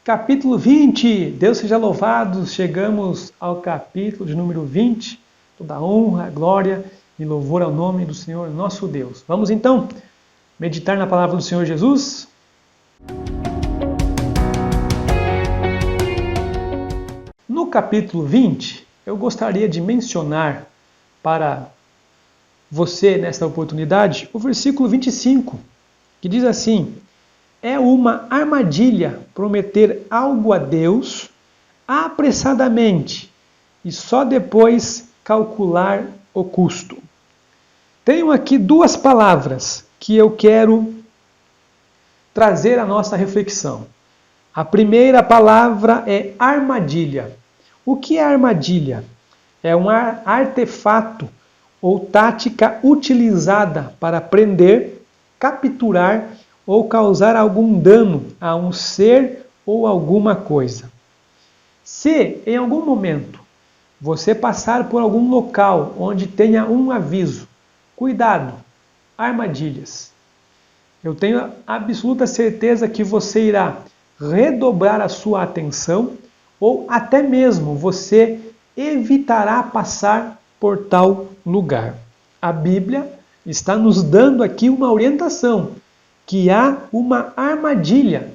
Capítulo 20, Deus seja louvado, chegamos ao capítulo de número 20, toda honra, glória e louvor ao nome do Senhor nosso Deus. Vamos então meditar na palavra do Senhor Jesus? No capítulo 20, eu gostaria de mencionar para você, nesta oportunidade, o versículo 25, que diz assim: é uma armadilha prometer algo a Deus apressadamente e só depois calcular o custo. Tenho aqui duas palavras que eu quero trazer à nossa reflexão. A primeira palavra é armadilha. O que é armadilha? É um artefato ou tática utilizada para prender, capturar ou causar algum dano a um ser ou alguma coisa. Se em algum momento você passar por algum local onde tenha um aviso, cuidado, armadilhas, eu tenho absoluta certeza que você irá redobrar a sua atenção ou até mesmo você evitará passar por tal lugar. A Bíblia está nos dando aqui uma orientação, que há uma armadilha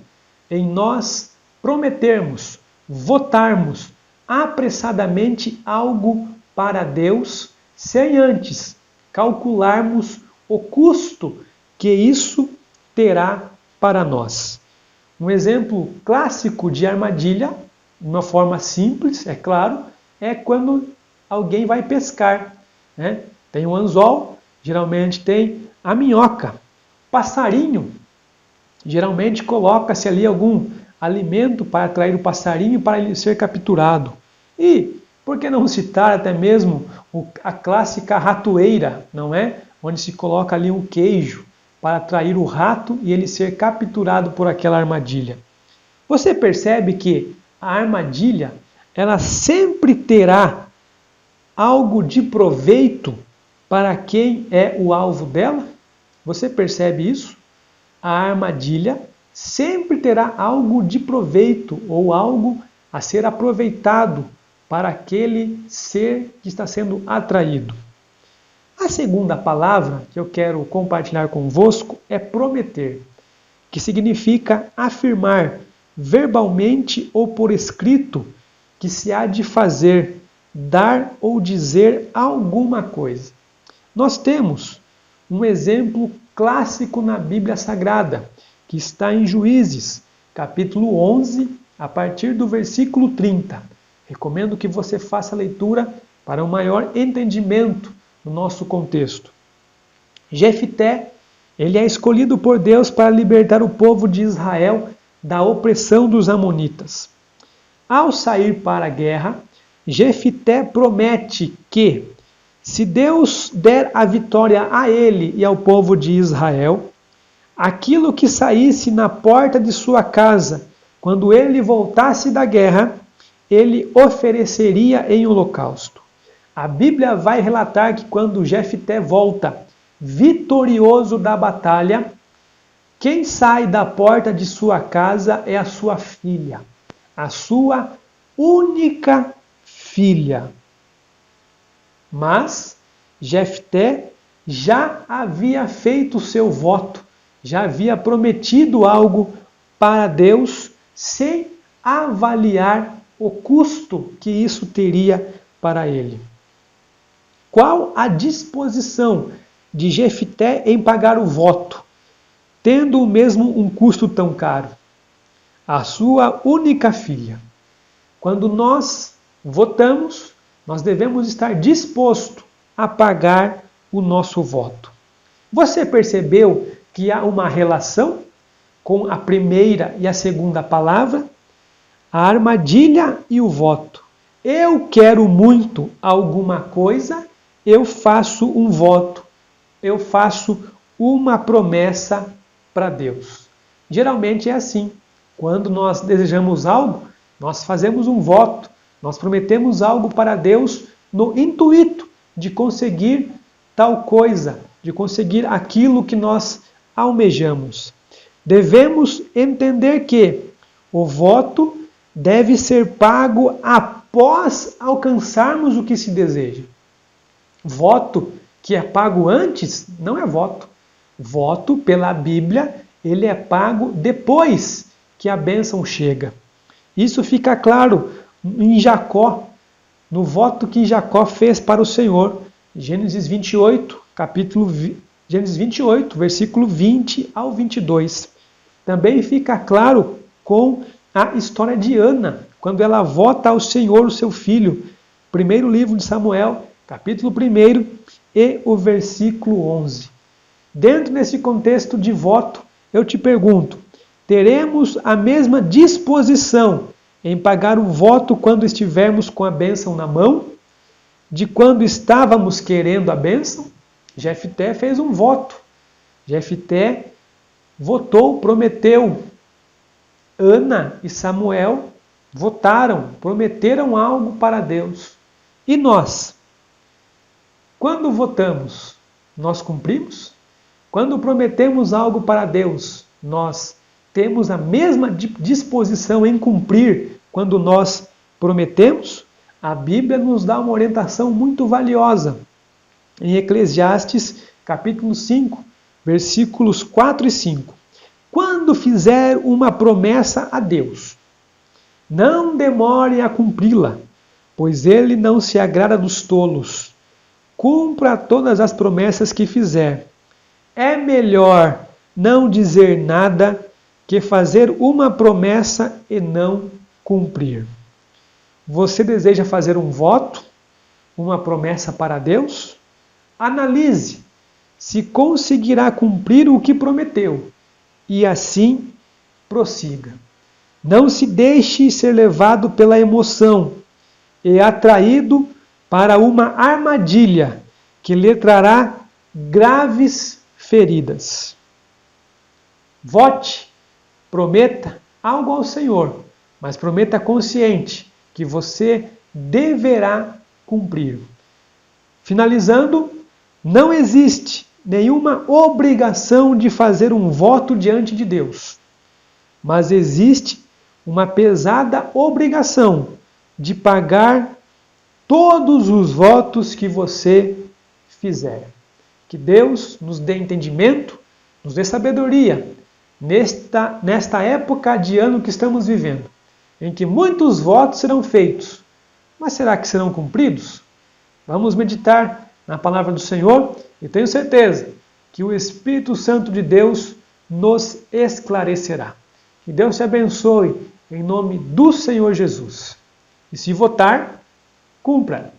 em nós prometermos, votarmos apressadamente algo para Deus, sem antes calcularmos o custo que isso terá para nós. Um exemplo clássico de armadilha, de uma forma simples, é claro, é quando alguém vai pescar, né? Tem um anzol, geralmente tem a minhoca. Passarinho, geralmente coloca-se ali algum alimento para atrair o passarinho para ele ser capturado. E, por que não citar até mesmo a clássica ratoeira, não é? Onde se coloca ali um queijo para atrair o rato e ele ser capturado por aquela armadilha. Você percebe que a armadilha, ela sempre terá algo de proveito para quem é o alvo dela? Você percebe isso? A armadilha sempre terá algo de proveito ou algo a ser aproveitado para aquele ser que está sendo atraído. A segunda palavra que eu quero compartilhar convosco é prometer, que significa afirmar verbalmente ou por escrito que se há de fazer, dar ou dizer alguma coisa. Nós temos um exemplo clássico na Bíblia Sagrada, que está em Juízes, capítulo 11, a partir do versículo 30. Recomendo que você faça a leitura para um maior entendimento do nosso contexto. Jefté, ele é escolhido por Deus para libertar o povo de Israel da opressão dos amonitas. Ao sair para a guerra, Jefté promete que, se Deus der a vitória a ele e ao povo de Israel, aquilo que saísse na porta de sua casa, quando ele voltasse da guerra, ele ofereceria em holocausto. A Bíblia vai relatar que quando Jefté volta vitorioso da batalha, quem sai da porta de sua casa é a sua filha, a sua única filha. Mas Jefté já havia feito o seu voto, já havia prometido algo para Deus sem avaliar o custo que isso teria para ele. Qual a disposição de Jefté em pagar o voto, tendo mesmo um custo tão caro? A sua única filha. Quando nós votamos, nós devemos estar disposto a pagar o nosso voto. Você percebeu que há uma relação com a primeira e a segunda palavra? A armadilha e o voto. Eu quero muito alguma coisa, eu faço um voto, eu faço uma promessa para Deus. Geralmente é assim. Quando nós desejamos algo, nós fazemos um voto, nós prometemos algo para Deus no intuito de conseguir tal coisa, de conseguir aquilo que nós almejamos. Devemos entender que O voto deve ser pago após alcançarmos o que se deseja. Voto que é pago antes não é voto. Voto, pela Bíblia, ele é pago depois que a bênção chega. Isso fica claro em Jacó, no voto que Jacó fez para o Senhor. Gênesis 28, Gênesis 28, versículo 20 ao 22. Também fica claro com a história de Ana, quando ela vota ao Senhor o seu filho. Primeiro livro de Samuel, capítulo 1 e o versículo 11. Dentro desse contexto de voto, eu te pergunto, teremos a mesma disposição em pagar o voto quando estivermos com a bênção na mão, de quando estávamos querendo a bênção? Jefté fez um voto. Jefté votou, prometeu. Ana e Samuel votaram, prometeram algo para Deus. E nós? Quando votamos, nós cumprimos? Quando prometemos algo para Deus, nós temos a mesma disposição em cumprir quando nós prometemos? A Bíblia nos dá uma orientação muito valiosa. Em Eclesiastes, capítulo 5, versículos 4 e 5. Quando fizer uma promessa a Deus, não demore a cumpri-la, pois ele não se agrada dos tolos. Cumpra todas as promessas que fizer. É melhor não dizer nada que fazer uma promessa e não cumprir. Você deseja fazer um voto, uma promessa para Deus? Analise se conseguirá cumprir o que prometeu e assim prossiga. Não se deixe ser levado pela emoção e atraído para uma armadilha que lhe trará graves feridas. Vote, prometa algo ao Senhor, mas prometa consciente que você deverá cumprir. Finalizando, não existe nenhuma obrigação de fazer um voto diante de Deus, mas existe uma pesada obrigação de pagar todos os votos que você fizer. Que Deus nos dê entendimento, nos dê sabedoria nesta época de ano que estamos vivendo, em que muitos votos serão feitos, mas será que serão cumpridos? Vamos meditar na palavra do Senhor e tenho certeza que o Espírito Santo de Deus nos esclarecerá. Que Deus te abençoe em nome do Senhor Jesus. E se votar, cumpra.